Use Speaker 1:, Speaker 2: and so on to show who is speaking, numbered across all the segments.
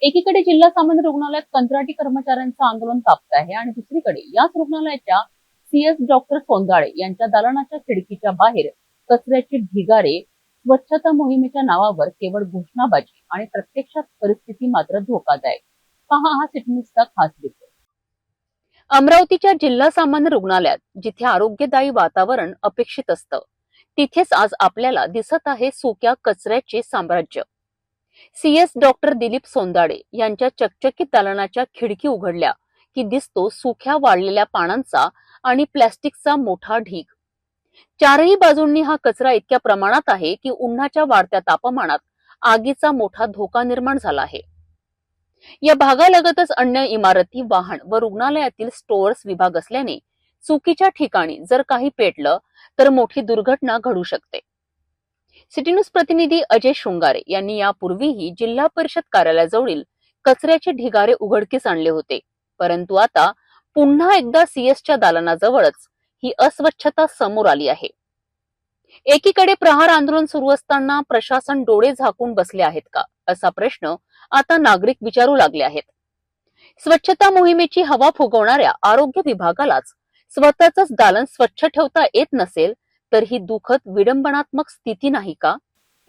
Speaker 1: एकीकडे जिल्हा सामान्य रुग्णालयात कंत्राटी कर्मचाऱ्यांचं आंदोलन तापत आहे आणि दुसरीकडे याच रुग्णालयाच्या CS डॉक्टर सोंदाळे यांच्या दालनाच्या खिडकीच्या बाहेर कचऱ्याचे ढिगारे, स्वच्छता मोहिमेच्या नावावर केवळ घोषणाबाजी आणि प्रत्यक्षात परिस्थिती मात्र धोकादायक. पहा हा सिटी न्यूजचा खास रिपोर्ट. अमरावतीच्या जिल्हा सामान्य रुग्णालयात जिथे आरोग्यदायी वातावरण अपेक्षित असतं, तिथेच आज आपल्याला दिसत आहे सुक्या कचऱ्याचे साम्राज्य. CS डॉक्टर दिलीप सोंदाळे यांच्या चकचकीत दालनाच्या खिडकी उघडल्या की दिसतो सुक्या वाळलेल्या पानांचा आणि प्लास्टिकचा मोठा ढीग. चारही बाजूंनी हा कचरा इतक्या प्रमाणात आहे की उन्हाच्या वाढत्या तापमानात आगीचा मोठा धोका निर्माण झाला आहे. या भागालगतच अन्य इमारती, वाहन व रुग्णालयातील स्टोअर्स विभाग असल्याने चुकीच्या ठिकाणी जर काही पेटलं तर मोठी दुर्घटना घडू शकते. सिटी न्यूज प्रतिनिधी अजय शृंगारे यांनी यापूर्वीही जिल्हा परिषद कार्यालयाजवळील कचऱ्याचे ढिगारे उघडकीस आणले होते, परंतु आता पुन्हा एकदा सीएसच्या दालनाजवळच ही अस्वच्छता समोर आली आहे. एकीकडे प्रहार आंदोलन सुरू असताना प्रशासन डोळे झाकून बसले आहेत का, असा प्रश्न आता नागरिक विचारू लागले आहेत. स्वच्छता मोहिमेची हवा फुगवणाऱ्या आरोग्य विभागालाच स्वतःच दालन स्वच्छ ठेवता येत नसेल तर ही दुःखद विडंबनात्मक स्थिती नाही का?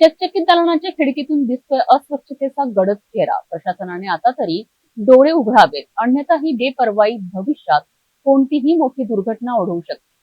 Speaker 1: चकचकीत दालनाच्या खिडकीतून दिसतोय अस्वच्छतेचा गडद चेहरा. प्रशासनाने आता तरी डोळे उघडावेत, अन्यथा ही बेपर्वाई भविष्यात कोणतीही मोठी दुर्घटना ओढवू शकते.